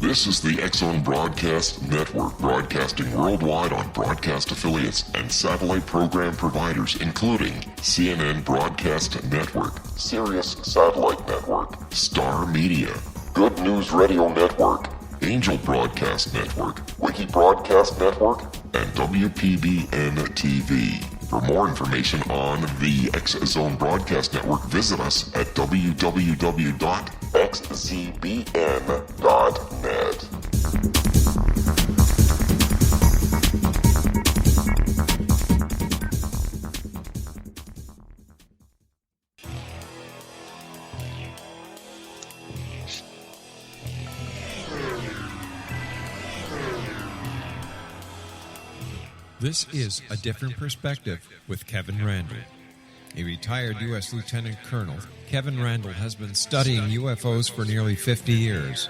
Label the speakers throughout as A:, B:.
A: This is the X-Zone Broadcast Network, broadcasting worldwide on broadcast affiliates and satellite program providers, including CNN Broadcast Network, Sirius Satellite Network, Star Media, Good News Radio Network, Angel Broadcast Network, Wiki Broadcast Network, and WPBN TV. For more information on the X-Zone Broadcast Network, visit us at www.xzbn.net.
B: This is A Different Perspective with Kevin Randle. A retired U.S. Lieutenant Colonel, Kevin Randle has been studying UFOs for nearly 50 years.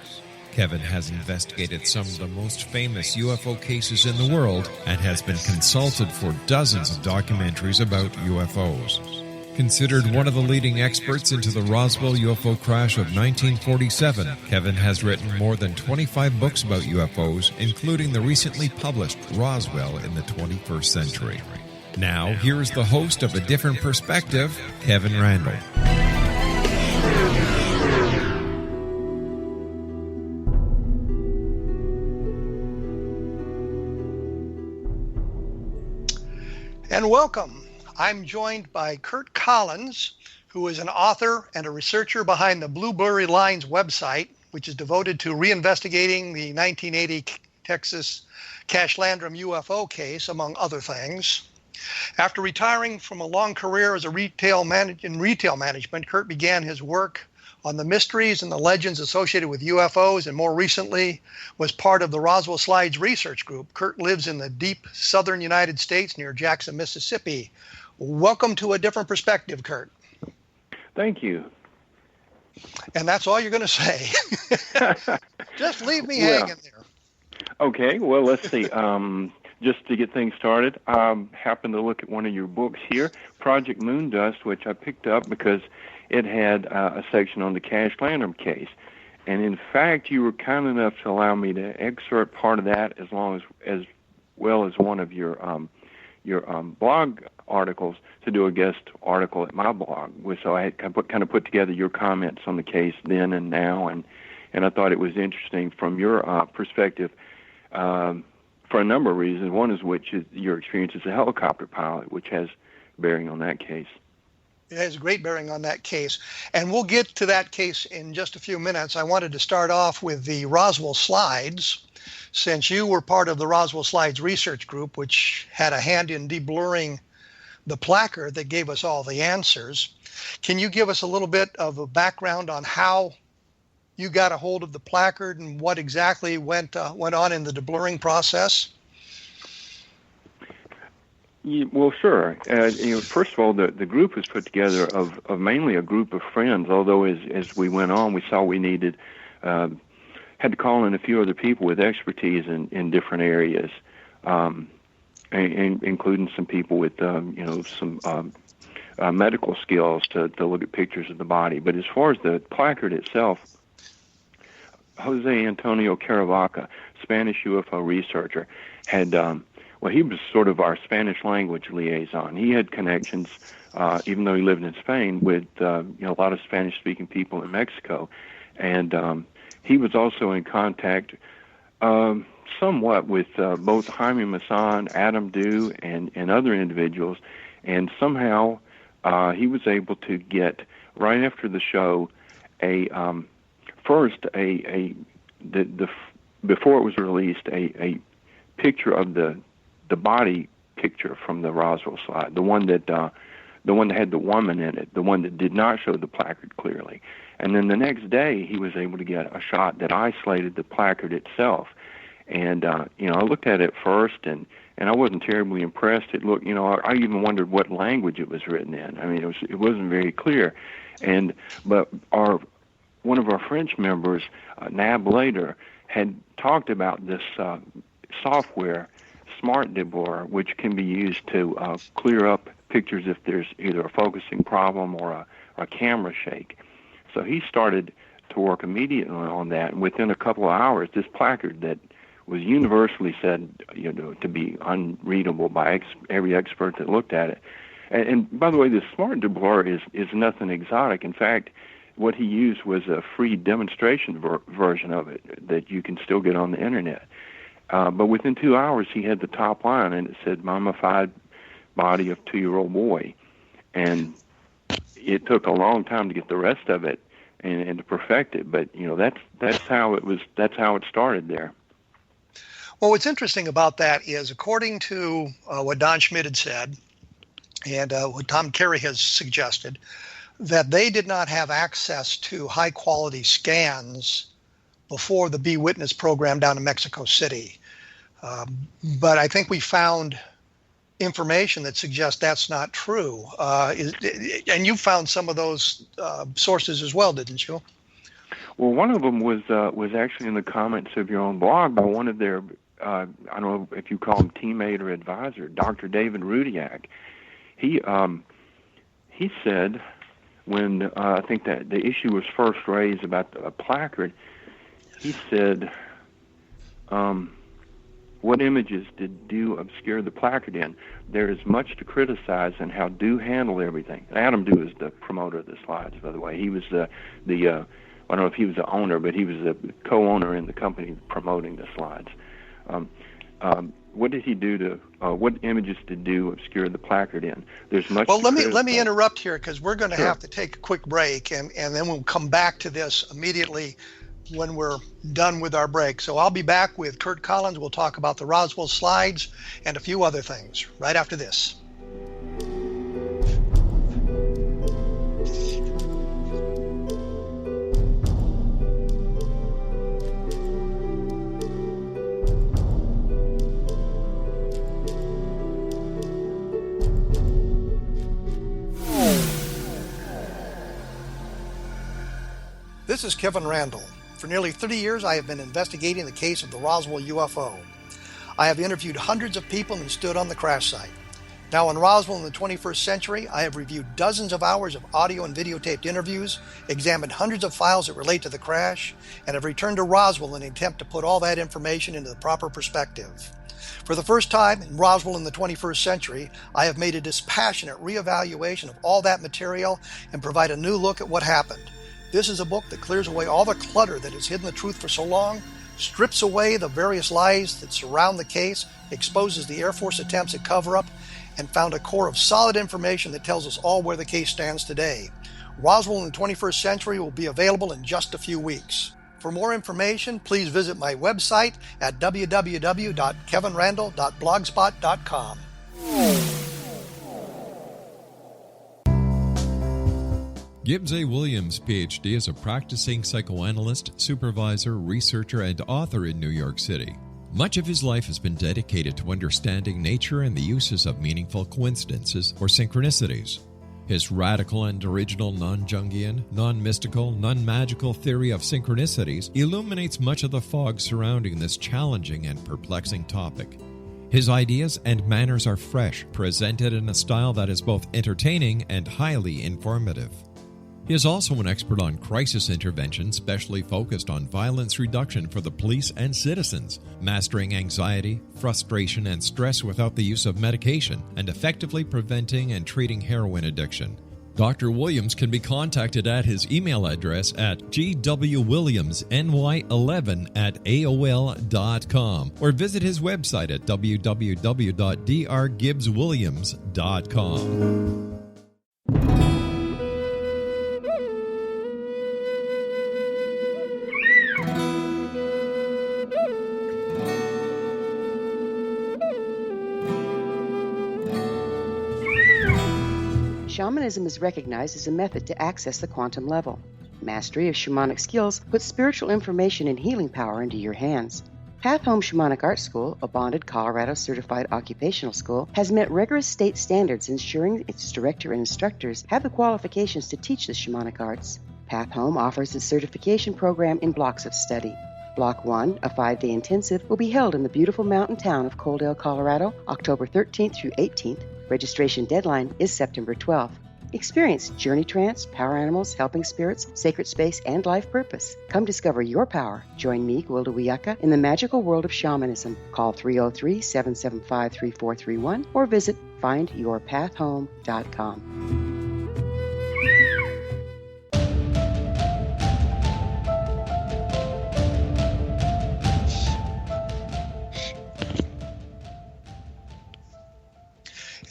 B: Kevin has investigated some of the most famous UFO cases in the world and has been consulted for dozens of documentaries about UFOs. Considered one of the leading experts into the Roswell UFO crash of 1947, Kevin has written more than 25 books about UFOs, including the recently published Roswell in the 21st Century. Now, here is the host of A Different Perspective, Kevin Randle.
C: And welcome. I'm joined by Kurt Collins, who is an author and a researcher behind the Blueberry Lines website, which is devoted to reinvestigating the 1980 Texas Cash Landrum UFO case, among other things. After retiring from a long career as a retail management, Kurt began his work on the mysteries and the legends associated with UFOs, and more recently was part of the Roswell Slides research group. Kurt lives in the deep southern United States near Jackson, Mississippi. Welcome to A Different Perspective, Kurt.
D: Thank you.
C: And that's all you're going to say. Just leave me hanging there.
D: Okay, well, let's see. Just to get things started, I happened to look at one of your books here, Project Moondust, which I picked up because it had a section on the Cash Landrum case. And in fact, you were kind enough to allow me to excerpt part of that as well as one of your blog articles to do a guest article at my blog. So I had kind of put together your comments on the case then and now, and I thought it was interesting from your perspective for a number of reasons. One is which is your experience as a helicopter pilot, which has bearing on that case.
C: It has a great bearing on that case, and we'll get to that case in just a few minutes. I wanted to start off with the Roswell Slides, since you were part of the Roswell Slides research group, which had a hand in deblurring the placard that gave us all the answers. Can you give us a little bit of a background on how you got a hold of the placard and what exactly went on in the deblurring process?
D: Well, sure. First of all, the group was put together of mainly a group of friends, although as we went on, we saw we needed had to call in a few other people with expertise in different areas, including some people with some medical skills to look at pictures of the body. But as far as the placard itself, Jose Antonio Caravaca, Spanish UFO researcher, had he was sort of our Spanish language liaison. He had connections, even though he lived in Spain, with a lot of Spanish-speaking people in Mexico, and he was also in contact somewhat with both Jaime Maussan, Adam Dew, and other individuals, and somehow he was able to get, right after the show, before it was released, a picture of the body picture from the Roswell slide, the one that had the woman in it, the one that did not show the placard clearly. And then the next day, he was able to get a shot that isolated the placard itself. And I looked at it first, and I wasn't terribly impressed. It looked, I even wondered what language it was written in. I mean, it wasn't very clear. But one of our French members, Nab later, had talked about this software, Smart Deblur, which can be used to clear up pictures if there's either a focusing problem or a camera shake. So he started to work immediately on that, and within a couple of hours, this placard that was universally said, to be unreadable by every expert that looked at it. And by the way, the smart doubler is nothing exotic. In fact, what he used was a free demonstration version of it that you can still get on the internet. But within 2 hours, he had the top line, and it said mummified body of 2-year-old boy. And it took a long time to get the rest of it and to perfect it. But that's how it was. That's how it started there.
C: Well, what's interesting about that is, according to what Don Schmidt had said, and what Tom Carey has suggested, that they did not have access to high-quality scans before the Be Witness program down in Mexico City. But I think we found information that suggests that's not true. And you found some of those sources as well, didn't you?
D: Well, one of them was actually in the comments of your own blog by one of their, I don't know if you call him teammate or advisor, Dr. David Rudiak. He said, when I think that the issue was first raised about the placard, he said, what images did Dew obscure the placard in? There is much to criticize in how Dew handled everything. Adam Dew is the promoter of the slides, by the way. He was I don't know if he was the owner, but he was the co-owner in the company promoting the slides. What did he do to? What images did Dew obscure the placard in? There's much.
C: Well, let me interrupt here, because we're going to have to take a quick break, and then we'll come back to this immediately when we're done with our break. So I'll be back with Kurt Collins. We'll talk about the Roswell slides and a few other things right after this. This is Kevin Randle. For nearly 30 years, I have been investigating the case of the Roswell UFO. I have interviewed hundreds of people and stood on the crash site. Now in Roswell in the 21st century, I have reviewed dozens of hours of audio and videotaped interviews, examined hundreds of files that relate to the crash, and have returned to Roswell in an attempt to put all that information into the proper perspective. For the first time in Roswell in the 21st century, I have made a dispassionate reevaluation of all that material and provide a new look at what happened. This is a book that clears away all the clutter that has hidden the truth for so long, strips away the various lies that surround the case, exposes the Air Force attempts at cover-up, and found a core of solid information that tells us all where the case stands today. Roswell in the 21st century will be available in just a few weeks. For more information, please visit my website at www.kevinrandle.blogspot.com.
B: Gibbs A. Williams, Ph.D., is a practicing psychoanalyst, supervisor, researcher, and author in New York City. Much of his life has been dedicated to understanding nature and the uses of meaningful coincidences or synchronicities. His radical and original non-Jungian, non-mystical, non-magical theory of synchronicities illuminates much of the fog surrounding this challenging and perplexing topic. His ideas and manners are fresh, presented in a style that is both entertaining and highly informative. He is also an expert on crisis intervention, specially focused on violence reduction for the police and citizens, mastering anxiety, frustration, and stress without the use of medication, and effectively preventing and treating heroin addiction. Dr. Williams can be contacted at his email address at gwwilliamsny11@aol.com or visit his website at www.drgibbswilliams.com.
E: Shamanism is recognized as a method to access the quantum level. Mastery of shamanic skills puts spiritual information and healing power into your hands. Path Home Shamanic Art School, a bonded Colorado certified occupational school, has met rigorous state standards, ensuring its director and instructors have the qualifications to teach the shamanic arts. Path Home offers its certification program in blocks of study. Block 1, a 5-day intensive, will be held in the beautiful mountain town of Coaldale, Colorado, October 13th through 18th. Registration deadline is September 12th. Experience Journey Trance, Power Animals, Helping Spirits, Sacred Space, and Life Purpose. Come discover your power. Join me, Gwilda Wiyaka, in the magical world of shamanism. Call 303-775-3431 or visit findyourpathhome.com.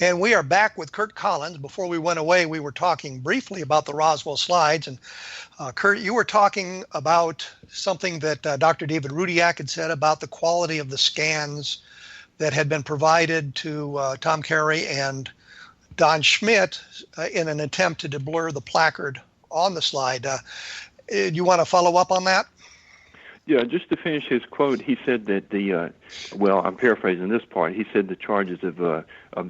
C: And we are back with Kurt Collins. Before we went away, we were talking briefly about the Roswell slides. And Kurt, you were talking about something that Dr. David Rudiak had said about the quality of the scans that had been provided to Tom Carey and Don Schmidt in an attempt to deblur the placard on the slide. Do you want to follow up on that?
D: Yeah, just to finish his quote, he said that I'm paraphrasing this part. He said the charges of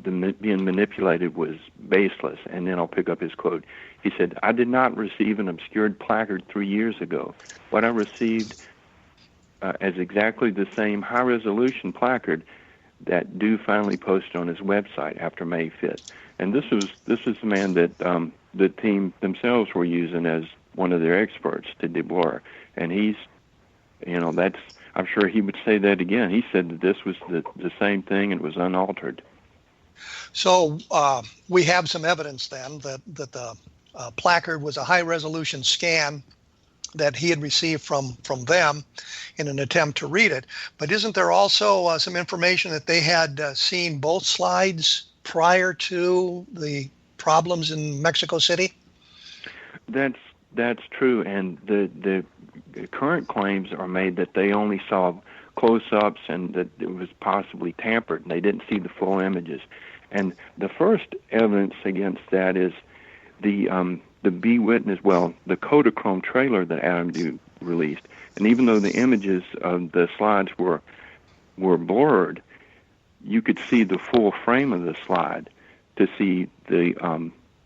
D: them being manipulated was baseless, and then I'll pick up his quote. He said, "I did not receive an obscured placard 3 years ago. What I received as exactly the same high-resolution placard that Dew finally posted on his website after May 5th." And this is the man that the team themselves were using as one of their experts to deblur, and he's. I'm sure he would say that again. He said that this was the same thing and was unaltered.
C: So we have some evidence then that the placard was a high-resolution scan that he had received from them in an attempt to read it. But isn't there also some information that they had seen both slides prior to the problems in Mexico City?
D: That's true, and the current claims are made that they only saw close-ups and that it was possibly tampered, and they didn't see the full images. And the first evidence against that is the B Witness, the Kodachrome trailer that Adam Dew released. And even though the images of the slides were blurred, you could see the full frame of the slide to see the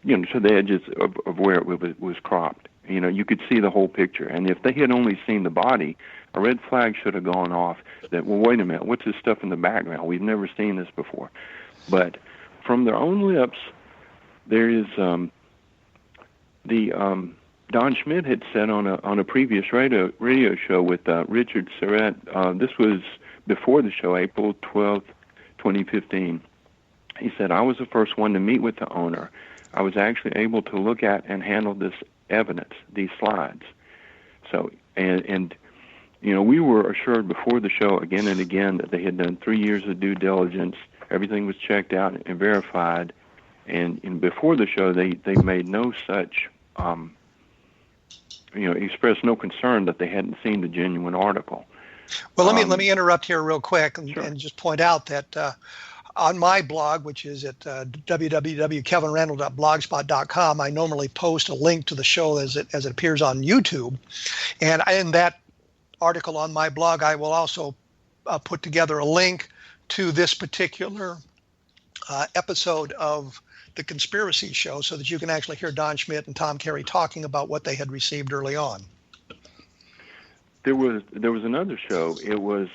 D: to the edges of where it was cropped. You could see the whole picture. And if they had only seen the body, a red flag should have gone off that, well, wait a minute, what's this stuff in the background? We've never seen this before. But from their own lips, there is Don Schmidt had said on a previous radio show with Richard Surrett, this was before the show, April 12th, 2015. He said, "I was the first one to meet with the owner. I was actually able to look at and handle this evidence, these slides." So, and we were assured before the show again and again that they had done 3 years of due diligence. Everything was checked out and verified. And before the show, they made no such, expressed no concern that they hadn't seen the genuine article.
C: Well, let me interrupt here real quick
D: Sure.
C: and just point out that on my blog, which is at www.kevinrandle.blogspot.com, I normally post a link to the show as it appears on YouTube. And in that article on my blog, I will also put together a link to this particular episode of the Conspiracy Show so that you can actually hear Don Schmidt and Tom Carey talking about what they had received early on.
D: There was another show. It was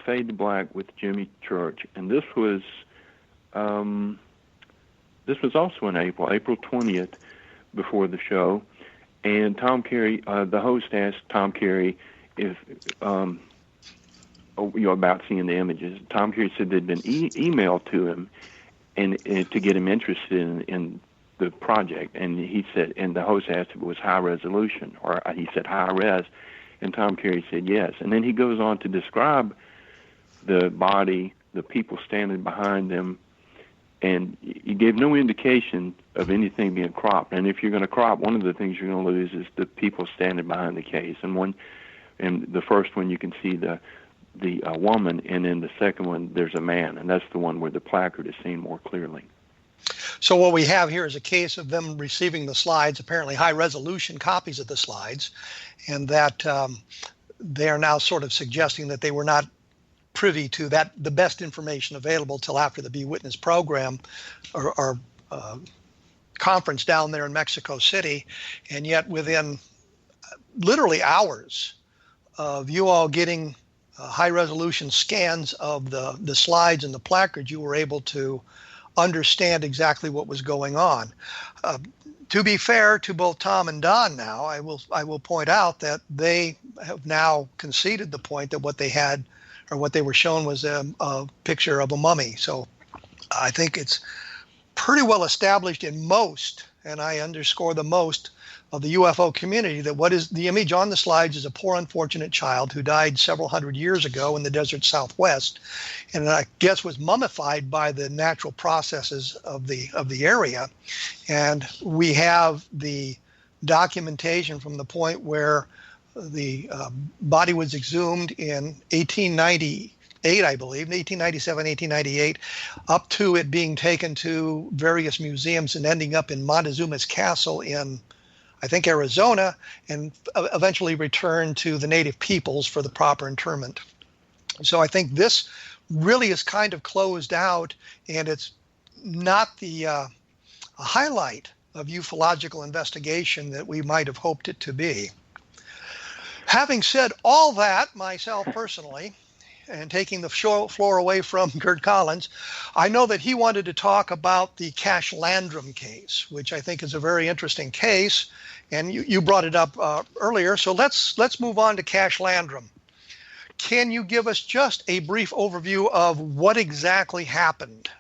D: Fade to Black with Jimmy Church, and this was also in April 20th, before the show. And Tom Carey, the host, asked Tom Carey if about seeing the images. Tom Carey said they'd been emailed to him and to get him interested in the project. And he said, and the host asked if it was high resolution, or he said high res, and Tom Carey said yes. And then he goes on to describe the body, the people standing behind them, and he gave no indication of anything being cropped. And if you're going to crop, one of the things you're going to lose is the people standing behind the case. And the first one you can see the woman, and in the second one there's a man, and that's the one where the placard is seen more clearly.
C: So what we have here is a case of them receiving the slides, apparently high-resolution copies of the slides, and that they are now sort of suggesting that they were not privy to the best information available till after the Be Witness program or conference down there in Mexico City, and yet within literally hours of you all getting high-resolution scans of the slides and the placards, you were able to understand exactly what was going on. To be fair to both Tom and Don now, I will point out that they have now conceded the point that what they had or what they were shown was a picture of a mummy. So I think it's pretty well established in most, and I underscore the most, of the UFO community that what is the image on the slides is a poor unfortunate child who died several hundred years ago in the desert Southwest, and I guess was mummified by the natural processes of the area. And we have the documentation from the point where the body was exhumed in 1898, I believe, 1897, 1898, up to it being taken to various museums and ending up in Montezuma's Castle in, I think, Arizona, and eventually returned to the native peoples for the proper interment. So I think this really is kind of closed out, and it's not the a highlight of ufological investigation that we might have hoped it to be. Having said all that, myself personally, and taking the floor away from Kurt Collins, I know that he wanted to talk about the Cash Landrum case, which I think is a very interesting case, and you brought it up earlier. So let's move on to Cash Landrum. Can you give us just a brief overview of what exactly happened?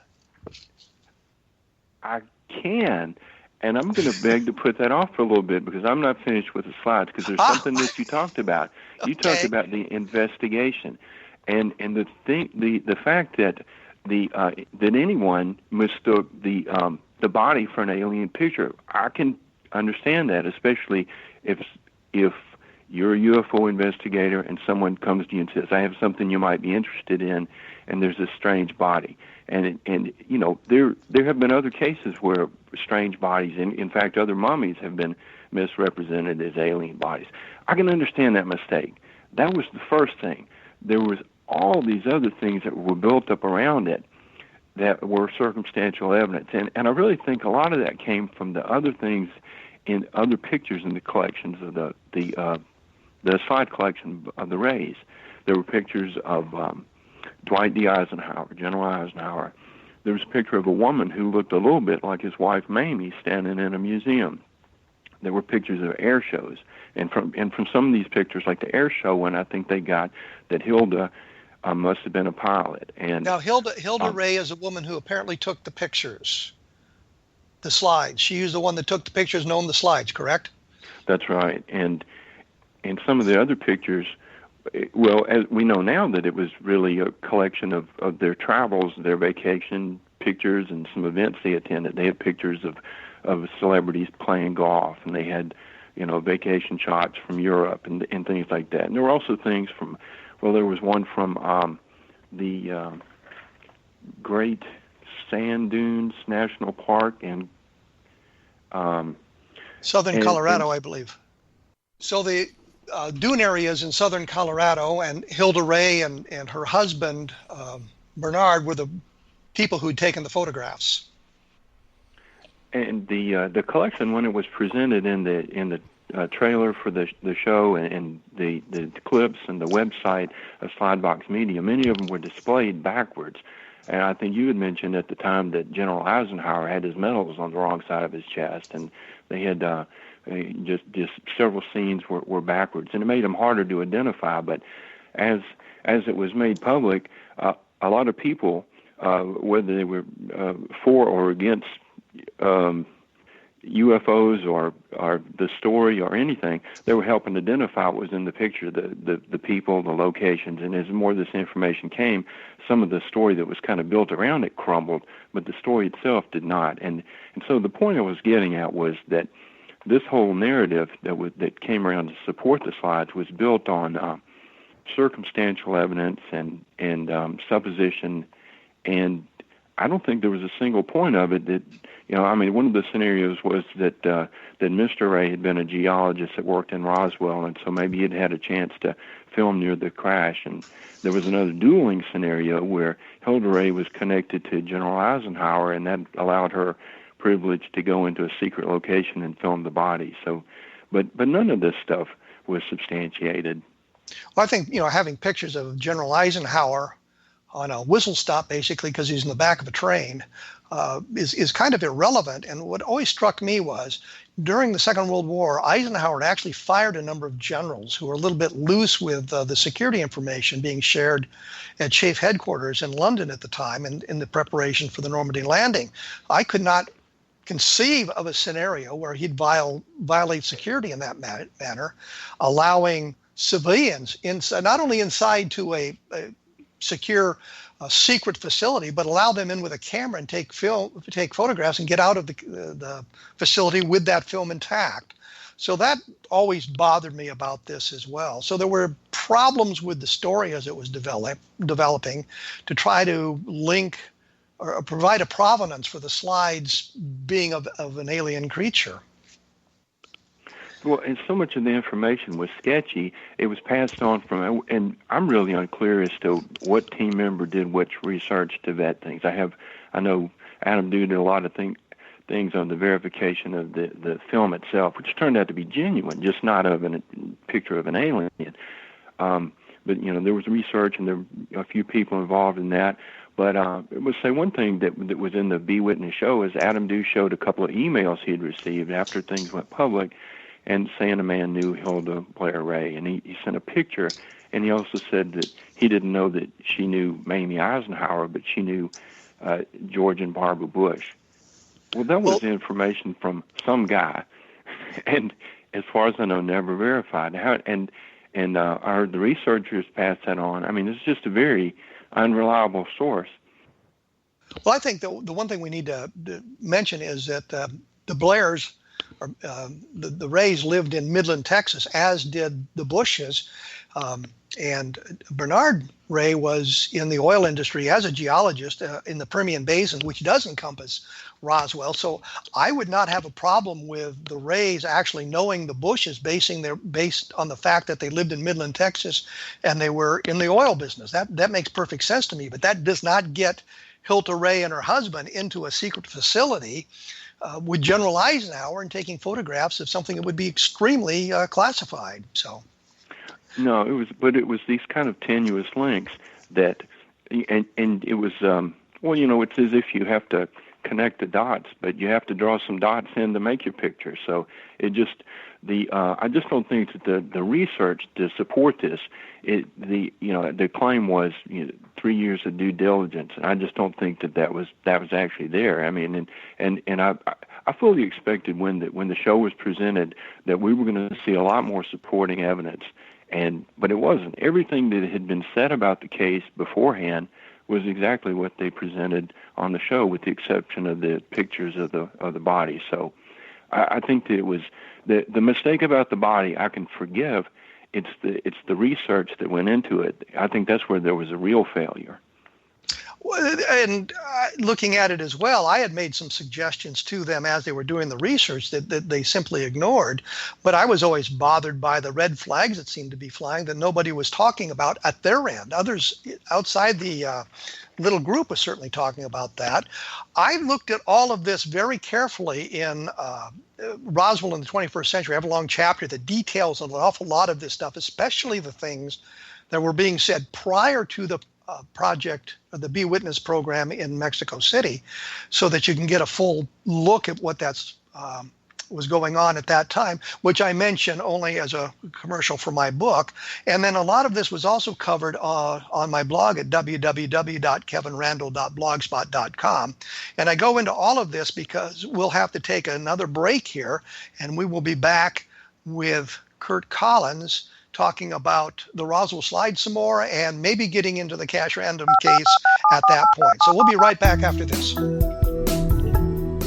D: I can, and I'm going to beg to put that off for a little bit because I'm not finished with the slides because there's something that you talked about. You talked about the investigation. And the fact that that anyone mistook the body for an alien picture, I can understand that, especially if you're a UFO investigator and someone comes to you and says, "I have something you might be interested in," and there's this strange body, and you know there have been other cases where strange bodies, in fact, other mummies have been misrepresented as alien bodies. I can understand that mistake. That was the first thing. There was all these other things that were built up around it that were circumstantial evidence. And I really think a lot of that came from the other things in other pictures in the collections of the slide collection of the Rays. There were pictures of Dwight D. Eisenhower, General Eisenhower. There was a picture of a woman who looked a little bit like his wife Mamie standing in a museum. There were pictures of air shows. And from some of these pictures, like the air show one, I think they got that Hilda must have been a pilot. And
C: now Hilda Ray is a woman who apparently took the pictures, the slides. She was the one that took the pictures and owned the slides, correct?
D: That's right. And some of the other pictures, well, as we know now that it was really a collection of their travels, their vacation pictures, and some events they attended. They had pictures of celebrities playing golf, and they had, you know, vacation shots from Europe and things like that. And there were also things from, well, there was one from the Great Sand Dunes National Park in
C: southern Colorado, I believe. So the dune areas in southern Colorado, and Hilda Ray and her husband Bernard were the people who'd taken the photographs.
D: And the collection, when it was presented in the trailer for the show and the clips and the website of Slidebox Media, many of them were displayed backwards. And I think you had mentioned at the time that General Eisenhower had his medals on the wrong side of his chest, and they had just several scenes were backwards, and it made them harder to identify. But as it was made public, a lot of people, whether they were for or against UFOs or the story or anything, they were helping identify what was in the picture, the people, the locations. And as more of this information came, some of the story that was kind of built around it crumbled, but the story itself did not. And so the point I was getting at was that this whole narrative that came around to support the slides was built on circumstantial evidence and supposition, and I don't think there was a single point of it that, you know, I mean, one of the scenarios was that Mr. Ray had been a geologist that worked in Roswell, and so maybe he'd had a chance to film near the crash. And there was another dueling scenario where Hilda Ray was connected to General Eisenhower, and that allowed her privilege to go into a secret location and film the body. So, but none of this stuff was substantiated.
C: Well, I think, you know, having pictures of General Eisenhower on a whistle stop, basically, because he's in the back of a train, is kind of irrelevant. And what always struck me was during the Second World War, Eisenhower actually fired a number of generals who were a little bit loose with the security information being shared at Chafe headquarters in London at the time and in the preparation for the Normandy landing. I could not conceive of a scenario where he'd violate security in that manner, allowing civilians not only inside to a secure secret facility, but allow them in with a camera and take photographs and get out of the facility with that film intact. So that always bothered me about this as well. So there were problems with the story as it was developing to try to link or provide a provenance for the slides being of an alien creature.
D: Well, and so much of the information was sketchy. It was passed on from, and I'm really unclear as to what team member did which research to vet things. I know Adam Dew did a lot of things on the verification of the film itself, which turned out to be genuine, just not of a picture of an alien. But there was research, and there were a few people involved in that. But it was say one thing that was in the Be Witness show is Adam Dew showed a couple of emails he had received after things went public, and saying a man knew Hilda Blair Ray, and he sent a picture, and he also said that he didn't know that she knew Mamie Eisenhower, but she knew George and Barbara Bush. Well, that was information from some guy, and as far as I know, never verified. And I heard the researchers pass that on. I mean, it's just a very unreliable source.
C: Well, I think the one thing we need to mention is that the Blairs, the Rays, lived in Midland, Texas, as did the Bushes. And Bernard Ray was in the oil industry as a geologist in the Permian Basin, which does encompass Roswell. So I would not have a problem with the Rays actually knowing the Bushes based on the fact that they lived in Midland, Texas, and they were in the oil business. That makes perfect sense to me. But that does not get Hilda Ray and her husband into a secret facility with General Eisenhower and taking photographs of something that would be extremely classified. So.
D: No, it was these kind of tenuous links that, and it was, it's as if you have to connect the dots, but you have to draw some dots in to make your picture. So it just, I just don't think that the research to support this, the claim was 3 years of due diligence, and I just don't think that was actually there. I mean, and I fully expected when the show was presented that we were going to see a lot more supporting evidence. But it wasn't. Everything that had been said about the case beforehand was exactly what they presented on the show, with the exception of the pictures of the body. So I think that it was the mistake about the body I can forgive. It's the research that went into it. I think that's where there was a real failure.
C: And looking at it as well, I had made some suggestions to them as they were doing the research that they simply ignored. But I was always bothered by the red flags that seemed to be flying that nobody was talking about at their end. Others outside the little group was certainly talking about that. I looked at all of this very carefully in Roswell in the 21st Century. I have a long chapter that details an awful lot of this stuff, especially the things that were being said prior to the project, the Be Witness program in Mexico City, so that you can get a full look at what was going on at that time, which I mention only as a commercial for my book. And then a lot of this was also covered on my blog at www.kevinrandle.blogspot.com. And I go into all of this because we'll have to take another break here, and we will be back with Kurt Collins talking about the Roswell slide some more, and maybe getting into the Cash Random case at that point. So we'll be right back after this.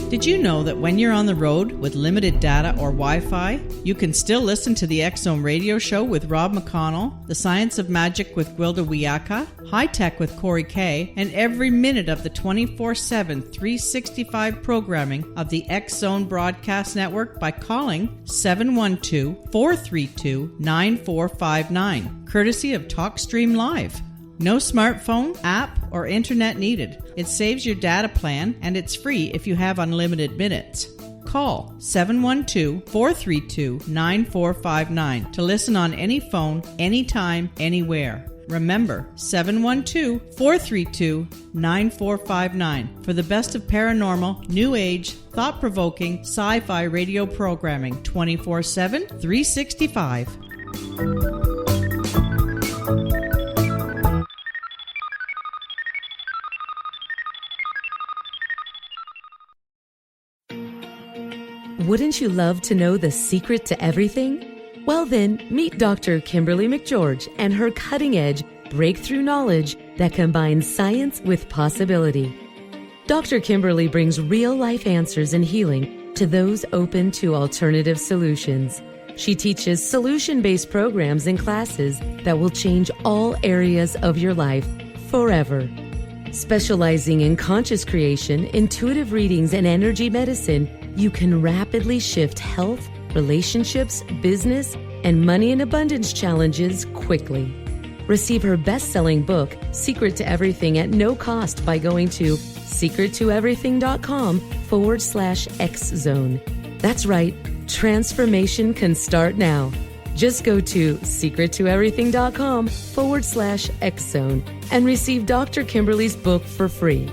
F: Did you know that when you're on the road with limited data or Wi-Fi, you can still listen to the X-Zone Radio Show with Rob McConnell, The Science of Magic with Gwilda Wiyaka, High Tech with Corey Kay, and every minute of the 24/7, 365 programming of the X-Zone Broadcast Network by calling 712-432-9459, courtesy of TalkStream Live. No smartphone, app, or internet needed. It saves your data plan, and it's free if you have unlimited minutes. Call 712-432-9459 to listen on any phone, anytime, anywhere. Remember, 712-432-9459 for the best of paranormal, new age, thought-provoking, sci-fi radio programming 24/7, 365.
G: Wouldn't you love to know the secret to everything? Well then, meet Dr. Kimberly McGeorge and her cutting-edge breakthrough knowledge that combines science with possibility. Dr. Kimberly brings real-life answers and healing to those open to alternative solutions. She teaches solution-based programs and classes that will change all areas of your life forever. Specializing in conscious creation, intuitive readings, and energy medicine, you can rapidly shift health, relationships, business, and money and abundance challenges quickly. Receive her best-selling book, Secret to Everything, at no cost by going to secrettoeverything.com/X-Zone. That's right, transformation can start now. Just go to secrettoeverything.com/X-Zone and receive Dr. Kimberly's book for free.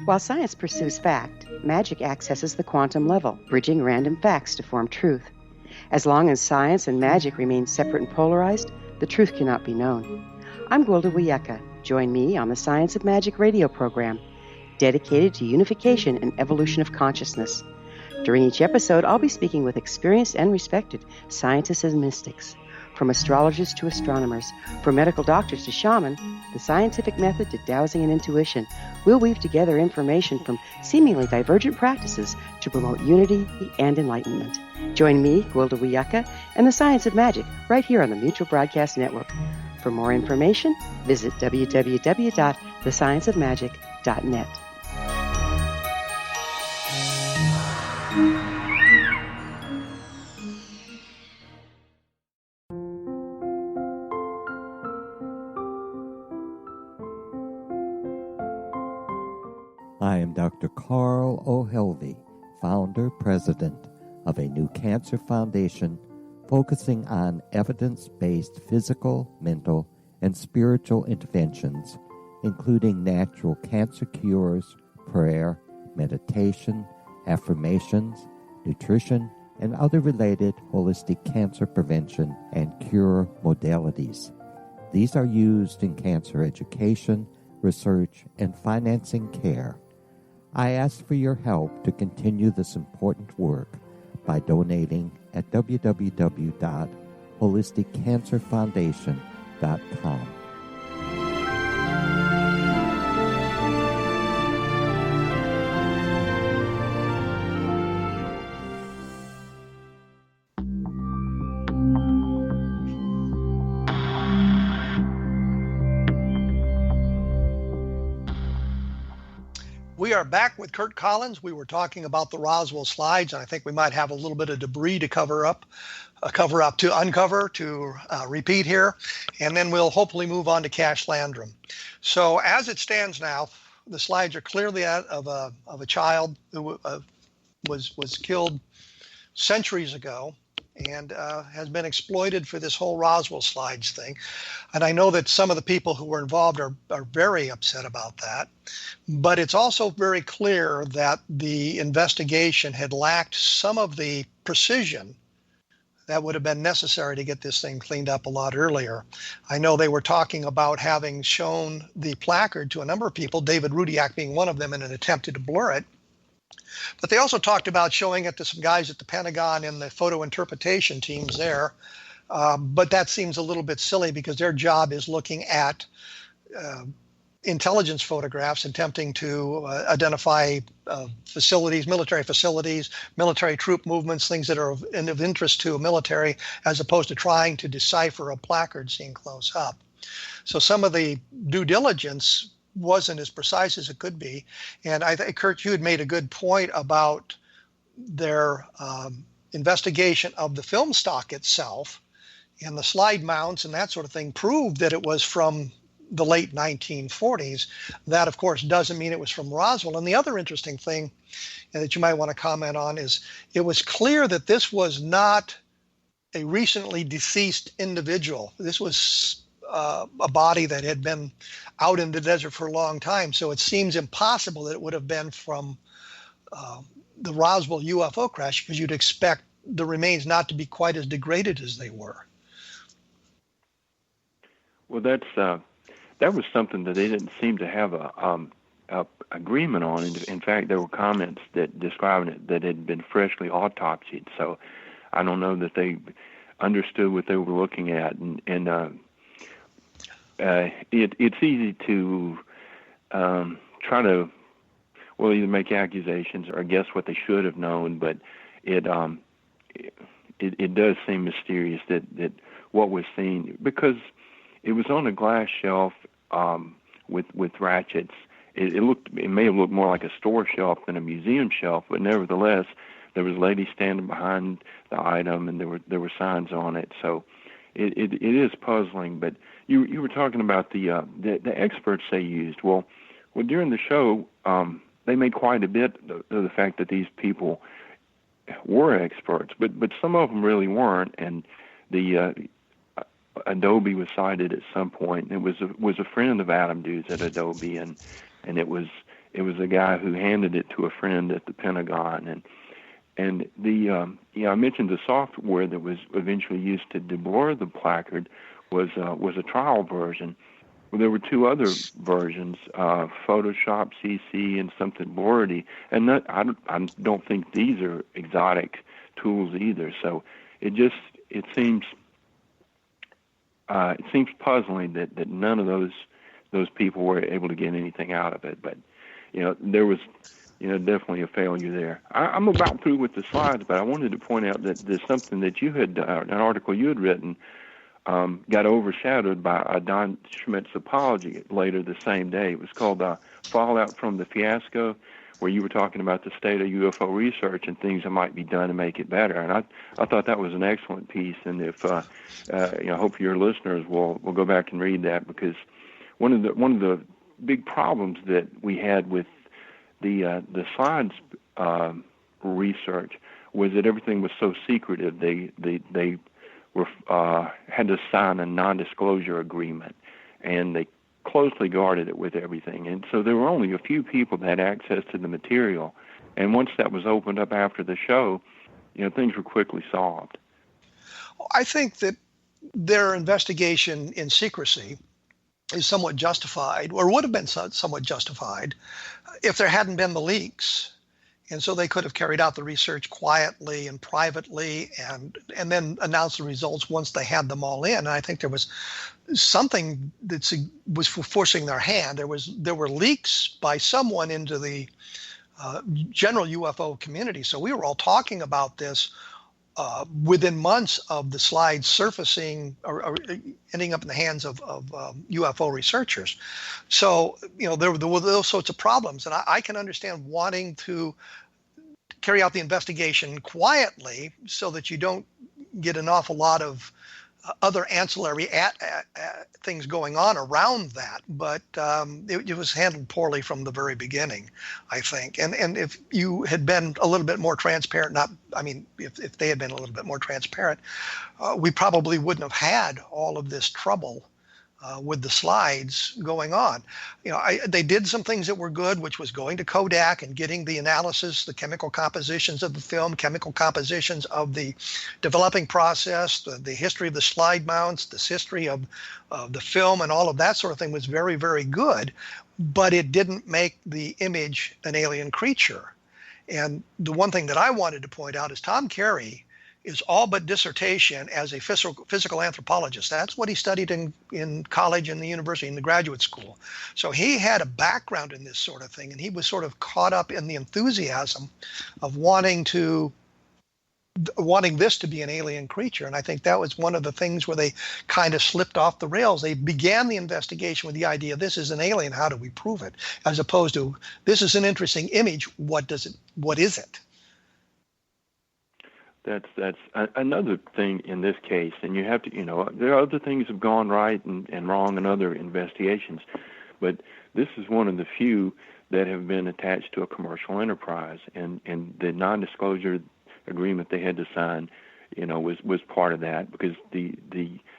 E: While science pursues fact, magic accesses the quantum level, bridging random facts to form truth. As long as science and magic remain separate and polarized, the truth cannot be known. I'm Gwilda Wiyaka. Join me on the Science of Magic radio program, dedicated to unification and evolution of consciousness. During each episode, I'll be speaking with experienced and respected scientists and mystics. From astrologers to astronomers, from medical doctors to shaman, the scientific method to dowsing and intuition, we'll weave together information from seemingly divergent practices to promote unity and enlightenment. Join me, Gwilda Wiyaka, and the Science of Magic right here on the Mutual Broadcast Network. For more information, visit www.thescienceofmagic.net.
H: I am Dr. Carl O'Helvey, founder, president of a new cancer foundation focusing on evidence-based physical, mental, and spiritual interventions, including natural cancer cures, prayer, meditation, affirmations, nutrition, and other related holistic cancer prevention and cure modalities. These are used in cancer education, research, and financing care. I ask for your help to continue this important work by donating at www.holisticcancerfoundation.com.
C: We are back with Kurt Collins. We were talking about the Roswell slides, and I think we might have a little bit of debris to uncover, to repeat here, and then we'll hopefully move on to Cache Landrum. So as it stands now, the slides are clearly that of a child who was killed centuries ago and has been exploited for this whole Roswell slides thing. And I know that some of the people who were involved are very upset about that. But it's also very clear that the investigation had lacked some of the precision that would have been necessary to get this thing cleaned up a lot earlier. I know they were talking about having shown the placard to a number of people, David Rudiak being one of them, in an attempt to blur it. But they also talked about showing it to some guys at the Pentagon and the photo interpretation teams there. But that seems a little bit silly because their job is looking at intelligence photographs, attempting to identify facilities, military troop movements, things that are of interest to a military, as opposed to trying to decipher a placard seen close up. So some of the due diligence wasn't as precise as it could be. And I think, Kurt, you had made a good point about their investigation of the film stock itself, and the slide mounts and that sort of thing proved that it was from the late 1940s. That, of course, doesn't mean it was from Roswell. And the other interesting thing that you might want to comment on is it was clear that this was not a recently deceased individual. This was a body that had been out in the desert for a long time. So it seems impossible that it would have been from the Roswell UFO crash, because you'd expect the remains not to be quite as degraded as they were.
D: Well, that was something that they didn't seem to have a agreement on. In fact, there were comments that describing it that had been freshly autopsied. So I don't know that they understood what they were looking at. It's easy to try to, well, either make accusations or guess what they should have known, but it does seem mysterious that what was seen, because it was on a glass shelf with ratchets. It may have looked more like a store shelf than a museum shelf, but nevertheless, there was a lady standing behind the item, and there were signs on it. So it is puzzling. But you were talking about the experts they used. Well, during the show, they made quite a bit of the fact that these people were experts, but some of them really weren't. And the Adobe was cited at some point. It was a friend of Adam Dude's at Adobe, and it was a guy who handed it to a friend at the Pentagon. And I mentioned the software that was eventually used to deblur the placard was a trial version. Well, there were two other versions, Photoshop CC and something blurry, and I don't think these are exotic tools either. So it seems puzzling that none of those people were able to get anything out of it. But there was definitely a failure there. I'm about through with the slides, but I wanted to point out that there's something that you had, an article you had written, got overshadowed by Don Schmidt's apology later the same day. It was called Fallout from the Fiasco, where you were talking about the state of UFO research and things that might be done to make it better. And I thought that was an excellent piece. And if hope your listeners will go back and read that, because one of the big problems that we had with the science research was that everything was so secretive. They were had to sign a non-disclosure agreement, and they closely guarded it with everything. And so there were only a few people that had access to the material. And once that was opened up after the show, things were quickly solved.
C: I think that their investigation in secrecy is somewhat justified, or would have been somewhat justified, if there hadn't been the leaks. And so they could have carried out the research quietly and privately, and then announced the results once they had them all in. And I think there was something that was forcing their hand. There were leaks by someone into the general UFO community. So we were all talking about this within months of the slides surfacing or ending up in the hands of UFO researchers. So, there were those sorts of problems. And I can understand wanting to carry out the investigation quietly so that you don't get an awful lot of other ancillary things going on around that. But it was handled poorly from the very beginning, I think. And if you had been a little bit more transparent, if they had been a little bit more transparent, we probably wouldn't have had all of this trouble with the slides going on. They did some things that were good, which was going to Kodak and getting the analysis, the chemical compositions of the film, chemical compositions of the developing process, the history of the slide mounts, this history of the film, and all of that sort of thing was very, very good, but it didn't make the image an alien creature. And the one thing that I wanted to point out is Tom Carey is all but dissertation as a physical anthropologist. That's what he studied in college and the university and the graduate school. So he had a background in this sort of thing, and he was sort of caught up in the enthusiasm of wanting this to be an alien creature. And I think that was one of the things where they kind of slipped off the rails. They began the investigation with the idea, this is an alien, how do we prove it? As opposed to, this is an interesting image, what is it?
D: That's another thing in this case, and you have to, there are other things have gone right and wrong in other investigations, but this is one of the few that have been attached to a commercial enterprise, and the non-disclosure agreement they had to sign, was part of that, because the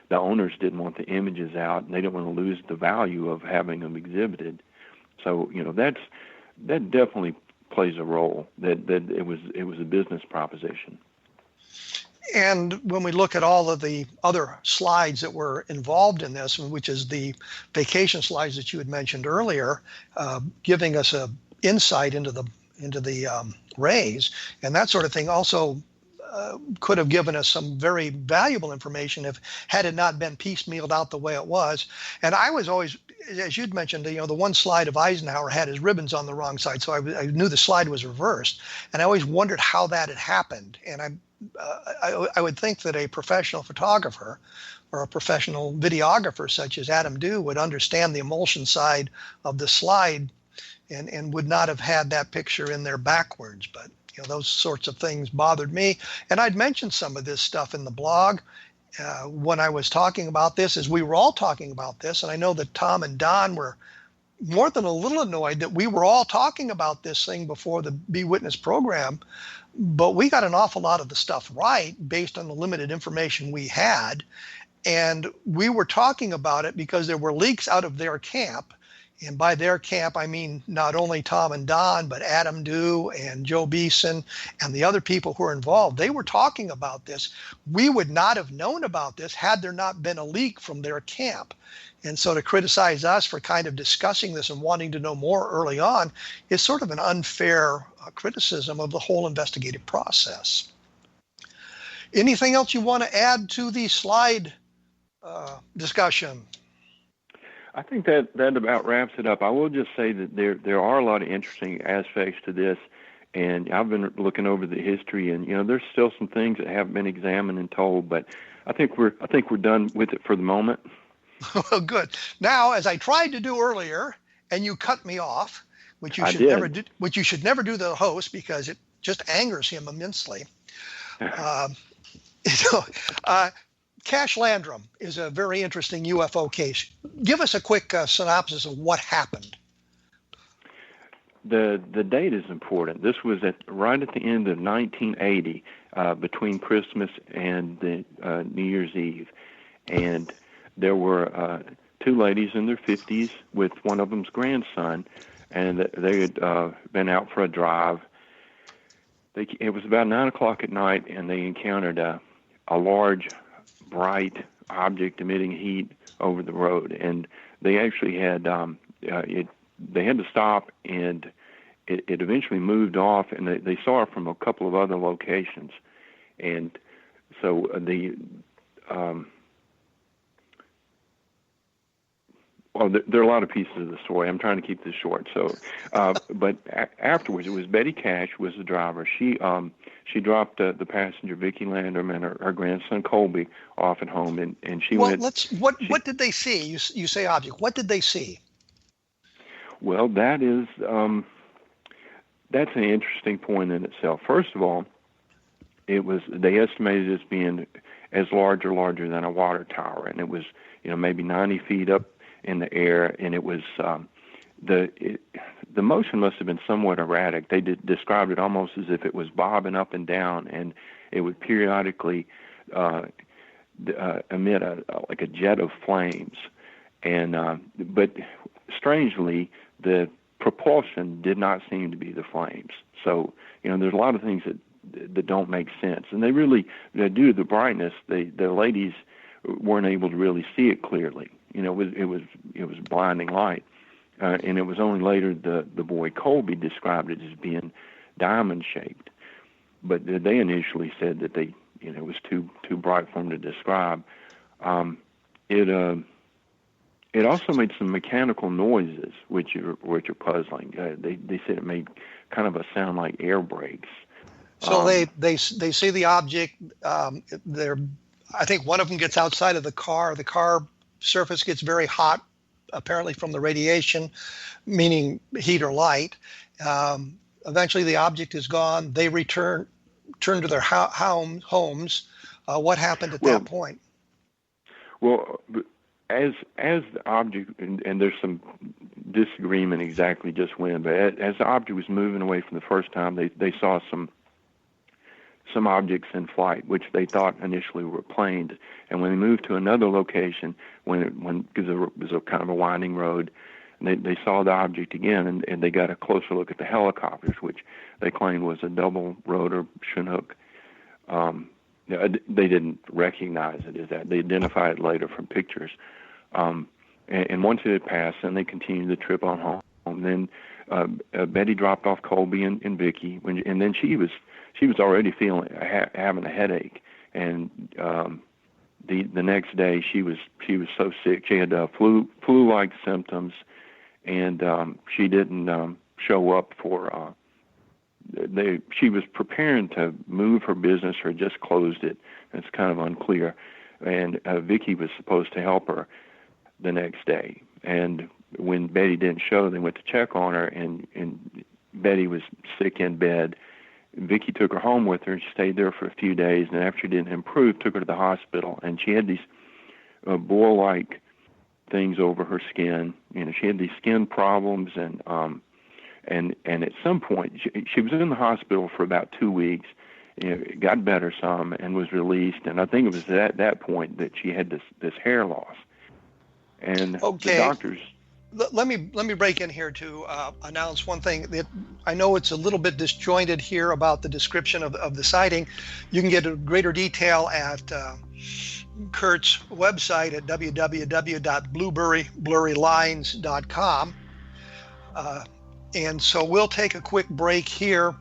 D: owners didn't want the images out, and they didn't want to lose the value of having them exhibited. So that definitely plays a role. That it was a business proposition.
C: And when we look at all of the other slides that were involved in this, which is the vacation slides that you had mentioned earlier, giving us a insight into the rays and that sort of thing, also could have given us some very valuable information had it not been piecemealed out the way it was. And I was always, as you'd mentioned, the one slide of Eisenhower had his ribbons on the wrong side, so I knew the slide was reversed, and I always wondered how that had happened. And I would think that a professional photographer or a professional videographer such as Adam Dew would understand the emulsion side of the slide and would not have had that picture in there backwards. But those sorts of things bothered me. And I'd mentioned some of this stuff in the blog when I was talking about this, as we were all talking about this. And I know that Tom and Don were more than a little annoyed that we were all talking about this thing before the Be Witness program, but we got an awful lot of the stuff right based on the limited information we had. And we were talking about it because there were leaks out of their camp. And by their camp, I mean not only Tom and Don, but Adam Dew and Joe Beeson and the other people who are involved. They were talking about this. We would not have known about this had there not been a leak from their camp. And so to criticize us for kind of discussing this and wanting to know more early on is sort of an unfair criticism of the whole investigative process. Anything else you want to add to the slide discussion?
D: I think that about wraps it up. I will just say that there are a lot of interesting aspects to this, and I've been looking over the history, and there's still some things that haven't been examined and told, but I think we're done with it for the moment.
C: Well, good. Now, as I tried to do earlier, and you cut me off, which you should never do, which you should never do to the host because it just angers him immensely. Cash Landrum is a very interesting UFO case. Give us a quick synopsis of what happened.
D: The date is important. This was right at the end of 1980, between Christmas and the New Year's Eve, and there were two ladies in their 50s with one of them's grandson, and they had been out for a drive. It was about 9 o'clock at night, and they encountered a large, bright object emitting heat over the road, and they actually had they had to stop, and it eventually moved off, and they saw it from a couple of other locations, and so there are a lot of pieces of the story. I'm trying to keep this short. So, but afterwards, it was Betty Cash was the driver. She dropped the passenger Vicki Landrum and her grandson Colby off at home, and she went.
C: What did they see? You say object. What did they see?
D: Well, that's an interesting point in itself. First of all, they estimated it as being as large or larger than a water tower, and it was maybe 90 feet up in the air, and it was the motion must have been somewhat erratic. They described it almost as if it was bobbing up and down, and it would periodically emit like a jet of flames. And but strangely, the propulsion did not seem to be the flames. So there's a lot of things that don't make sense, and they really, due to the brightness, the ladies weren't able to really see it clearly. It was blinding light, and it was only later the boy Colby described it as being diamond shaped, but they initially said that it was too bright for them to describe. It also made some mechanical noises, which are puzzling. They said it made kind of a sound like air brakes.
C: So they see the object. I think one of them gets outside of the car. The car surface gets very hot, apparently from the radiation, meaning heat or light. Eventually the object is gone. They return returned to their homes. What happened at that point?
D: Well, as the object, and there's some disagreement exactly just when, but as the object was moving away from the first time, they saw some objects in flight, which they thought initially were planes. And when they moved to another location, because it was a kind of a winding road, and they saw the object again, and they got a closer look at the helicopters, which they claimed was a double rotor Chinook. They didn't recognize it as that. They identified it later from pictures. And once it had passed, then they continued the trip on home. Then Betty dropped off Colby and Vicky, and then she was already having a headache. And the next day she was so sick. She had flu-like symptoms, and she didn't show up for. She was preparing to move her business or just closed it. It's kind of unclear. And Vicky was supposed to help her the next day. And when Betty didn't show, they went to check on her, and Betty was sick in bed. Vicky took her home with her, and she stayed there for a few days. And after she didn't improve, took her to the hospital. And she had these boil-like things over her skin. She had these skin problems, and at some point, she was in the hospital for about 2 weeks. It got better some and was released. And I think it was at that point that she had this hair loss. And the doctors.
C: Let me break in here to announce one thing. That I know it's a little bit disjointed here about the description of the sighting. You can get a greater detail at Kurt's website at www.blueberrylines.com. And so we'll take a quick break here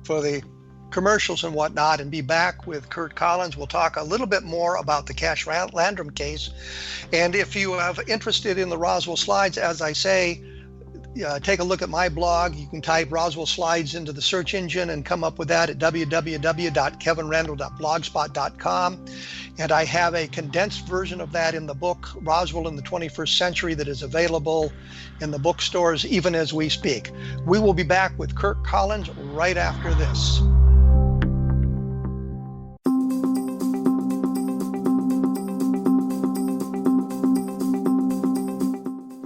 C: for the commercials and whatnot, and be back with Kurt Collins. We'll talk a little bit more about the Cash Landrum case. And if you are interested in the Roswell slides, as I say, take a look at my blog. You can type Roswell slides into the search engine and come up with that at www.kevinrandle.blogspot.com. And I have a condensed version of that in the book, Roswell in the 21st Century, that is available in the bookstores even as we speak. We will be back with Kurt Collins right after this.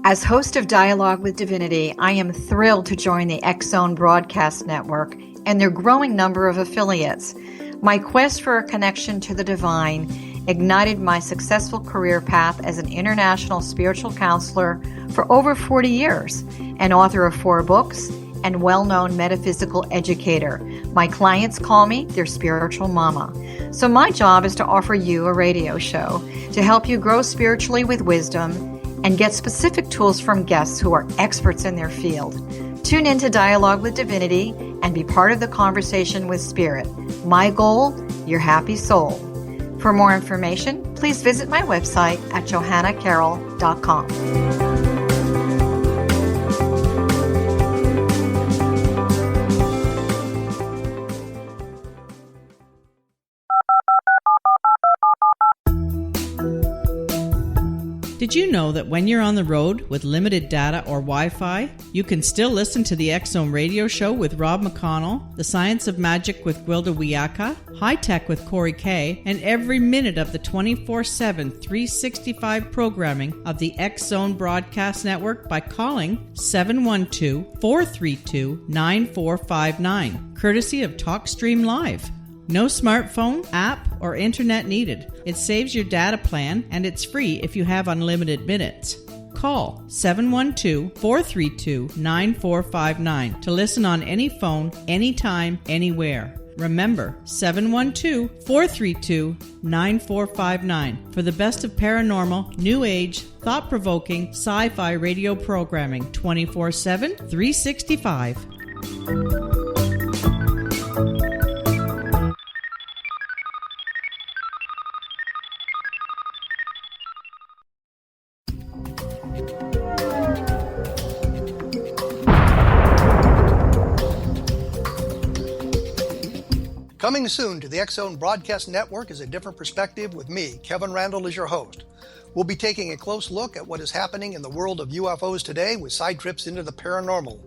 I: As host of Dialogue with Divinity, I am thrilled to join the X-Zone Broadcast Network and their growing number of affiliates. My quest for a connection to the divine ignited my successful career path as an international spiritual counselor for over 40 years, an author of 4 books, and well-known metaphysical educator. My clients call me their spiritual mama. So my job is to offer you a radio show to help you grow spiritually with wisdom and get specific tools from guests who are experts in their field. Tune in to Dialogue with Divinity and be part of the conversation with Spirit. My goal, your happy soul. For more information, please visit my website at johannacarroll.com.
F: Did you know that when you're on the road with limited data or Wi-Fi, you can still listen to the X-Zone radio show with Rob McConnell, The Science of Magic with Gwilda Wiyaka, High Tech with Corey Kay, and every minute of the 24/7, 365 programming of the X-Zone Broadcast Network by calling 712-432-9459, courtesy of TalkStream Live. No smartphone, app, or internet needed. It saves your data plan, and it's free if you have unlimited minutes. Call 712-432-9459 to listen on any phone, anytime, anywhere. Remember, 712-432-9459 for the best of paranormal, new age, thought-provoking, sci-fi radio programming 24/7, 365.
C: Coming soon to the X-Zone Broadcast Network is A Different Perspective with me, Kevin Randle, as your host. We'll be taking a close look at what is happening in the world of UFOs today with side trips into the paranormal.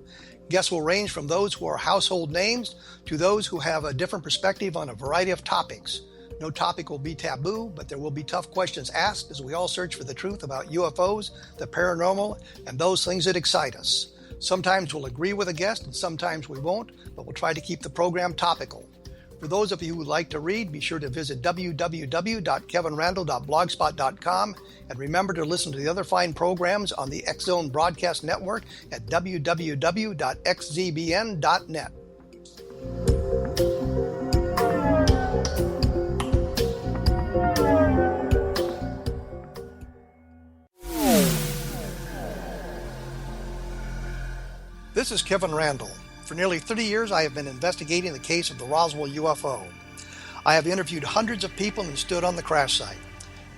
C: Guests will range from those who are household names to those who have a different perspective on a variety of topics. No topic will be taboo, but there will be tough questions asked as we all search for the truth about UFOs, the paranormal, and those things that excite us. Sometimes we'll agree with a guest and sometimes we won't, but we'll try to keep the program topical. For those of you who would like to read, be sure to visit www.kevinrandle.blogspot.com and remember to listen to the other fine programs on the X Zone Broadcast Network at www.xzbn.net. This is Kevin Randle. For nearly 30 years, I have been investigating the case of the Roswell UFO. I have interviewed hundreds of people and stood on the crash site.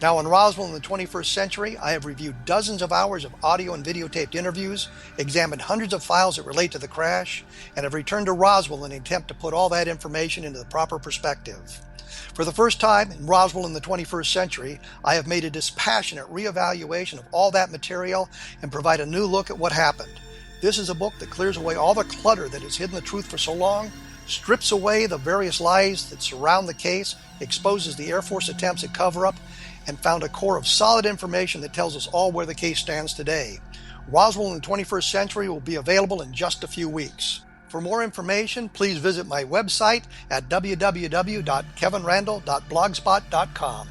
C: Now in Roswell in the 21st century, I have reviewed dozens of hours of audio and videotaped interviews, examined hundreds of files that relate to the crash, and have returned to Roswell in an attempt to put all that information into the proper perspective. For the first time in Roswell in the 21st century, I have made a dispassionate reevaluation of all that material and provide a new look at what happened. This is a book that clears away all the clutter that has hidden the truth for so long, strips away the various lies that surround the case, exposes the Air Force attempts at cover-up, and found a core of solid information that tells us all where the case stands today. Roswell in the 21st century will be available in just a few weeks. For more information, please visit my website at www.kevinrandle.blogspot.com.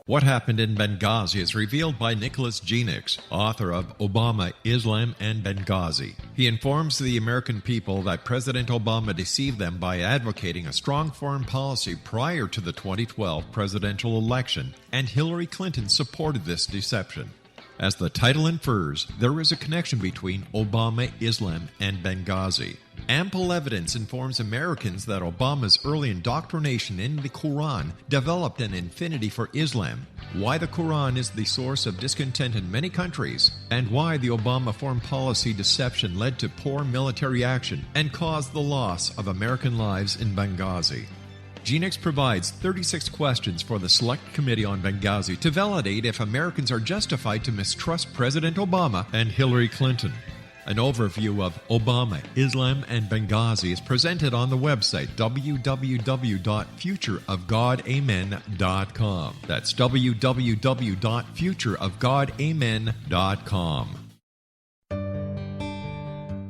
B: What Happened in Benghazi is revealed by Nicholas Genix, author of Obama, Islam, and Benghazi. He informs the American people that President Obama deceived them by advocating a strong foreign policy prior to the 2012 presidential election, and Hillary Clinton supported this deception. As the title infers, there is a connection between Obama, Islam, and Benghazi. Ample evidence informs Americans that Obama's early indoctrination in the Quran developed an affinity for Islam, why the Quran is the source of discontent in many countries, and why the Obama foreign policy deception led to poor military action and caused the loss of American lives in Benghazi. Genix provides 36 questions for the Select Committee on Benghazi to validate if Americans are justified to mistrust President Obama and Hillary Clinton. An overview of Obama, Islam, and Benghazi is presented on the website www.futureofgodamen.com. That's www.futureofgodamen.com.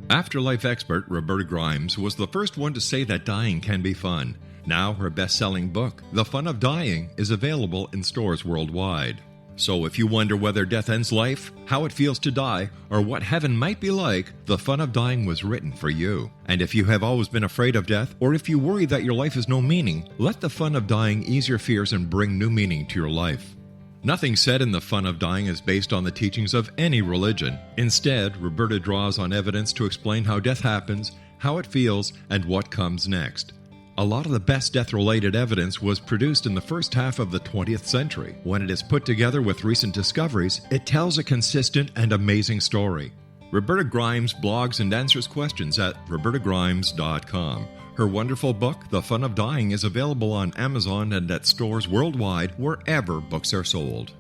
B: Afterlife expert Roberta Grimes was the first one to say that dying can be fun. Now her best-selling book, The Fun of Dying, is available in stores worldwide. So if you wonder whether death ends life, how it feels to die, or what heaven might be like, The Fun of Dying was written for you. And if you have always been afraid of death, or if you worry that your life has no meaning, let The Fun of Dying ease your fears and bring new meaning to your life. Nothing said in The Fun of Dying is based on the teachings of any religion. Instead, Roberta draws on evidence to explain how death happens, how it feels, and what comes next. A lot of the best death-related evidence was produced in the first half of the 20th century. When it is put together with recent discoveries, it tells a consistent and amazing story. Roberta Grimes blogs and answers questions at robertagrimes.com. Her wonderful book, The Fun of Dying, is available on Amazon and at stores worldwide wherever books are sold.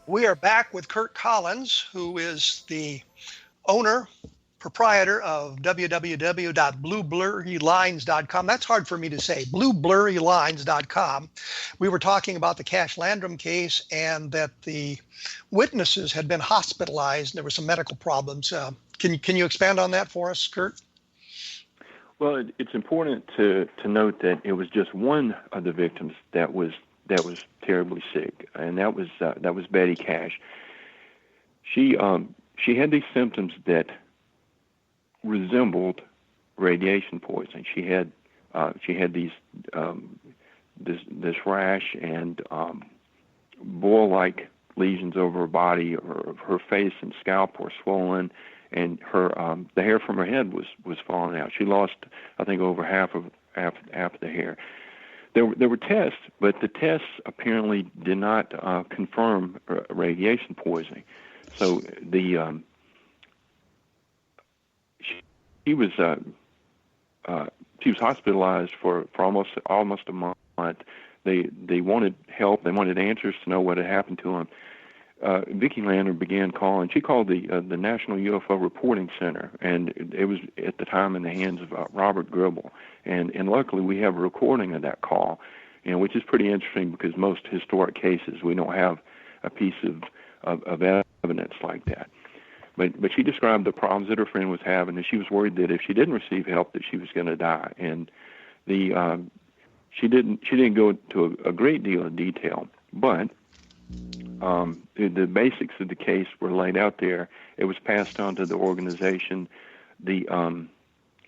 C: We are back with Kurt Collins, who is the owner, proprietor of www.blueblurrylines.com. That's hard for me to say, blueblurrylines.com. We were talking about the Cash Landrum case and that the witnesses had been hospitalized. There were some medical problems. Can you expand on that for us, Kurt?
D: Well, it's important to note that it was just one of the victims that was terribly sick, and that was Betty Cash. She had these symptoms that resembled radiation poisoning. She had these this rash and boil-like lesions over her body. Her face and scalp were swollen, and her the hair from her head was falling out. She lost, I think, over half of the hair. There were tests, but the tests apparently did not confirm radiation poisoning. So the she was hospitalized for almost a month. They wanted help. They wanted answers to know what had happened to him. Vicki Landrum began calling. She called the National UFO Reporting Center, and it was at the time in the hands of Robert Gribble. And luckily we have a recording of that call, which is pretty interesting because most historic cases we don't have a piece of evidence like that. But she described the problems that her friend was having, and she was worried that if she didn't receive help, that she was going to die. And she didn't go into a great deal of detail, but the basics of the case were laid out there. It was passed on to the organization. Now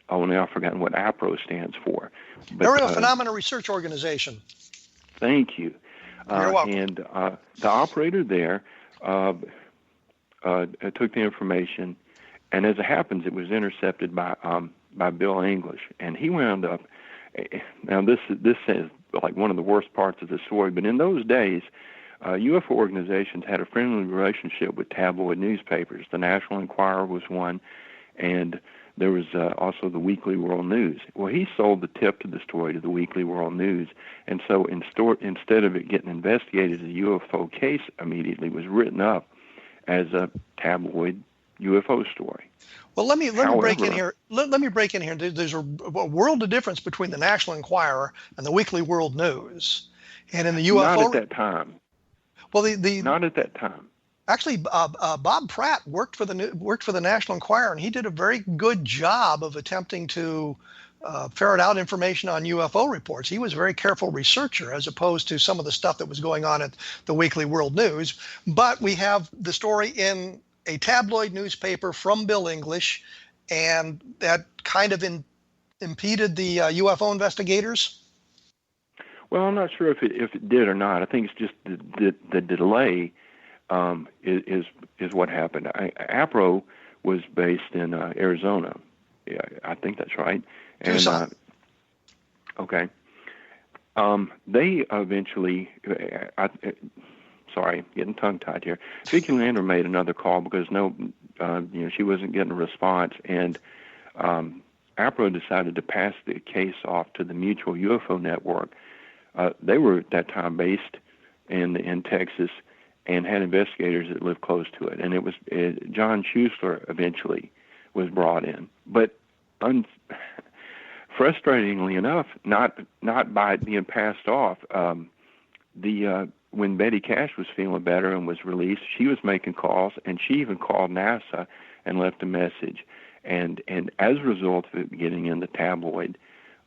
D: I've forgotten what APRO stands for.
C: Aerial Phenomena Research Organization.
D: Thank you.
C: You're welcome.
D: And the operator there took the information, and as it happens, it was intercepted by Bill English, and he wound up. Now this is like one of the worst parts of the story, but in those days, UFO organizations had a friendly relationship with tabloid newspapers. The National Enquirer was one, and there was also the Weekly World News. Well, he sold the tip to the story to the Weekly World News, and so instead of it getting investigated, the UFO case immediately was written up as a tabloid UFO story.
C: Well, let me break in here. Let me break in here. There's a world of difference between the National Enquirer and the Weekly World News, and in the UFO.
D: Not at that time.
C: Well,
D: not at that time.
C: Actually, Bob Pratt worked for the National Enquirer, and he did a very good job of attempting to ferret out information on UFO reports. He was a very careful researcher, as opposed to some of the stuff that was going on at the Weekly World News. But we have the story in a tabloid newspaper from Bill English, and that kind of impeded the UFO investigators.
D: Well, I'm not sure if it did or not. I think it's just the delay is what happened. APRO was based in Arizona. Yeah, I think that's right. And,
C: Tucson.
D: Okay. They eventually, sorry, getting tongue-tied here. Vicki Landrum made another call because she wasn't getting a response, and APRO decided to pass the case off to the Mutual UFO Network. They were at that time based in Texas and had investigators that lived close to it. And it was John Schuessler eventually was brought in. But frustratingly enough, not by it being passed off, when Betty Cash was feeling better and was released, she was making calls, and she even called NASA and left a message. And as a result of it getting in the tabloid,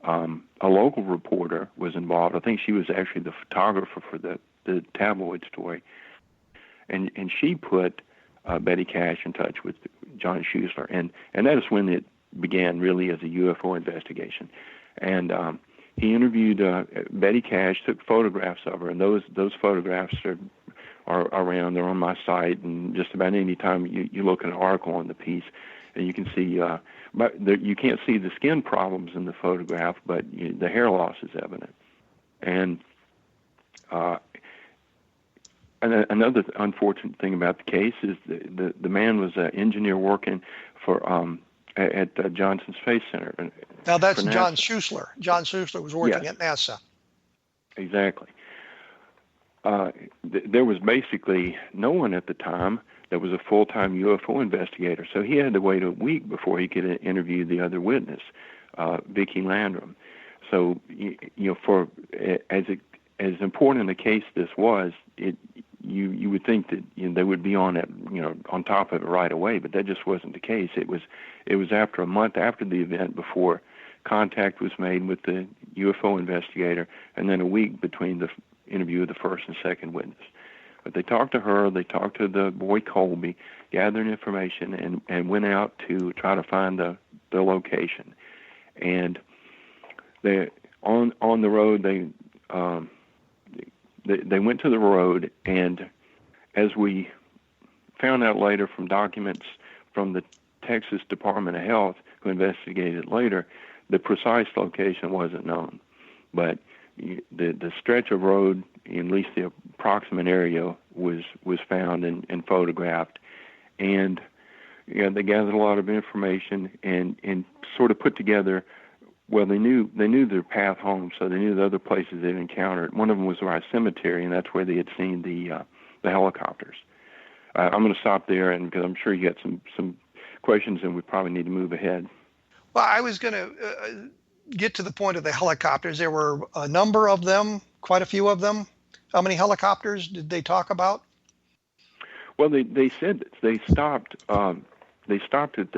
D: a local reporter was involved. I think she was actually the photographer for the tabloid story. And she put Betty Cash in touch with John Schuessler. And that is when it began really as a UFO investigation. And he interviewed Betty Cash, took photographs of her, and those photographs are around. They're on my site, and just about any time you look at an article on the piece, and you can see, but you can't see the skin problems in the photograph, but the hair loss is evident. And another unfortunate thing about the case is the man was an engineer working for at Johnson Space Center.
C: Now that's John Schuessler. John Schuessler was working at NASA.
D: Exactly. There was basically no one at the time that was a full-time UFO investigator, so he had to wait a week before he could interview the other witness, Vicki Landrum. So, for as important a case this was, you would think that they would be on it, on top of it right away, but that just wasn't the case. It was after a month after the event before contact was made with the UFO investigator, and then a week between the interview of the first and second witness. But they talked to her, they talked to the boy Colby, gathered information, and went out to try to find the location. And they on the road they went to the road, and as we found out later from documents from the Texas Department of Health, who investigated later, the precise location wasn't known. But the stretch of road, at least the approximate area, was found and photographed. And they gathered a lot of information and sort of put together. Well, they knew their path home, so they knew the other places they'd encountered. One of them was by a cemetery, and that's where they had seen the helicopters. I'm going to stop there, and because I'm sure you got some questions, and we probably need to move ahead.
C: Well, I was going to get to the point of the helicopters. There were a number of them, quite a few of them. How many helicopters did they talk about?
D: Well, they said that they stopped. They stopped at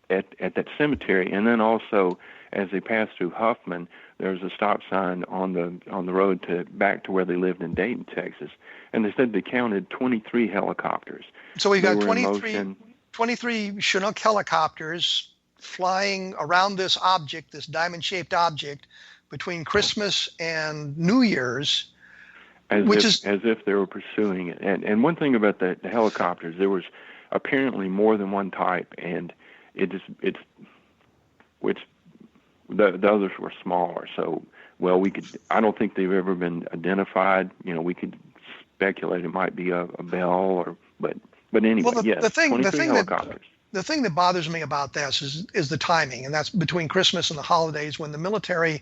D: that cemetery, and then also as they passed through Huffman, there was a stop sign on the road back to where they lived in Dayton, Texas, and they said they counted 23 helicopters.
C: So we got 23 Chinook helicopters flying around this object, this diamond-shaped object, between Christmas and New Year's. As
D: if they were pursuing it. And one thing about the helicopters, there was apparently more than one type, and the others were smaller. So, I don't think they've ever been identified. We could speculate it might be a Bell but anyway,
C: well,
D: yes, 23 helicopters.
C: The thing that bothers me about this is the timing, and that's between Christmas and the holidays when the military,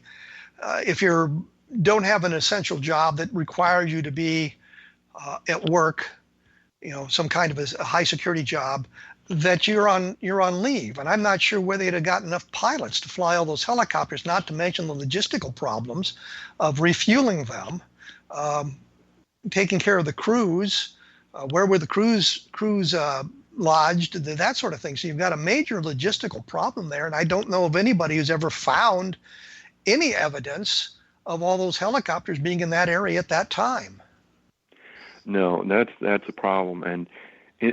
C: if you don't have an essential job that requires you to be at work, some kind of a high security job, that you're on leave. And I'm not sure whether they'd have got enough pilots to fly all those helicopters, not to mention the logistical problems of refueling them, taking care of the crews, where were the crews lodged, that sort of thing. So you've got a major logistical problem there, and I don't know of anybody who's ever found any evidence of all those helicopters being in that area at that time.
D: No, that's a problem. And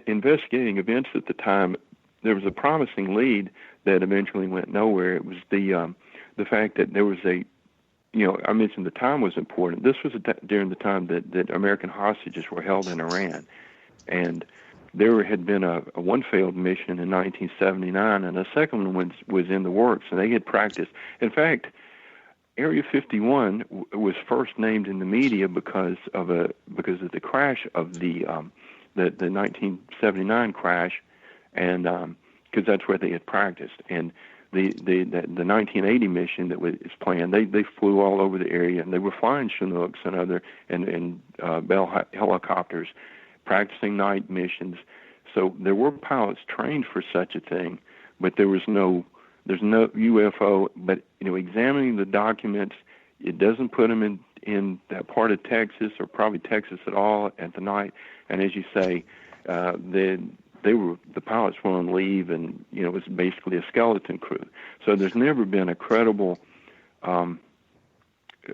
D: investigating events at the time, there was a promising lead that eventually went nowhere. It was the fact that there was I mentioned the time was important. This was during the time that American hostages were held in Iran, and there had been a one failed mission in 1979, and a second one was in the works, and they had practiced. In fact, Area 51 was first named in the media because of the crash of the 1979 crash, and because that's where they had practiced. And the 1980 mission that was planned, they flew all over the area, and they were flying Chinooks and other and Bell helicopters, practicing night missions. So there were pilots trained for such a thing, but there's no UFO. But examining the documents, it doesn't put them in that part of Texas, or probably Texas at all, at the night. And as you say, the pilots were on leave, and it was basically a skeleton crew. So there's never been a credible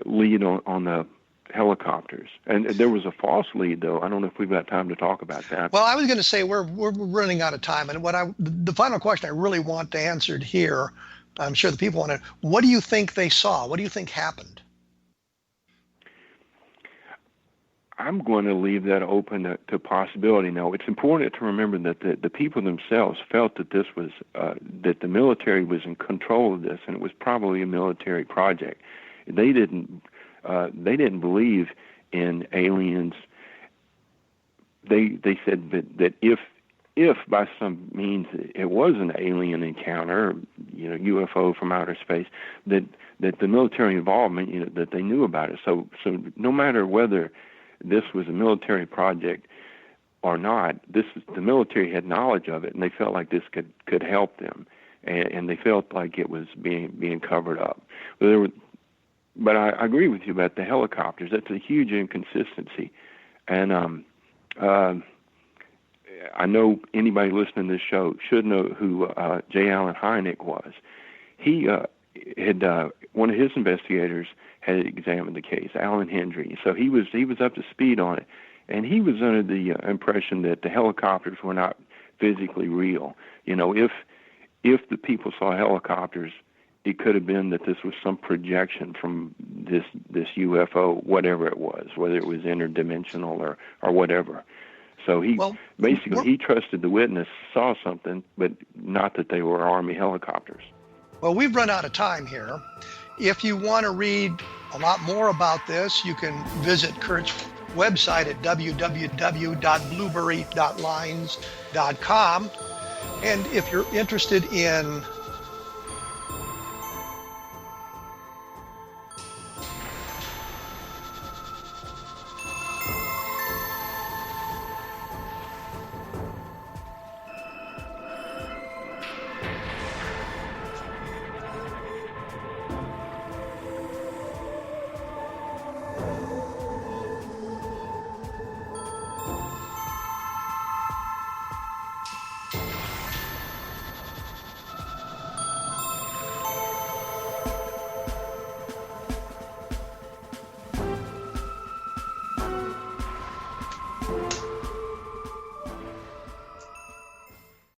D: lead on the helicopters. And there was a false lead, though. I don't know if we've got time to talk about that.
C: Well, I was going to say we're running out of time, and the final question I really want to answer here, I'm sure the people want to. What do you think they saw? What do you think happened?
D: I'm going to leave that open to possibility. Now, it's important to remember that the people themselves felt that this was that the military was in control of this, and it was probably a military project. They didn't believe in aliens. They said that if by some means it was an alien encounter, UFO from outer space, that the military involvement, that they knew about it. So no matter whether this was a military project or not, the military had knowledge of it, and they felt like this could help them, and they felt like it was being covered up. But I agree with you about the helicopters. That's a huge inconsistency, and I know anybody listening to this show should know who J. Allen Hynek was. He had one of his investigators had examined the case, Alan Hendry. So he was up to speed on it, and he was under the impression that the helicopters were not physically real. If the people saw helicopters, it could have been that this was some projection from this UFO, whatever it was, whether it was interdimensional or whatever. So he trusted the witness saw something, but not that they were Army helicopters.
C: Well, we've run out of time here. If you want to read a lot more about this, you can visit Kurt's website at www.blueberry.lines.com. And if you're interested in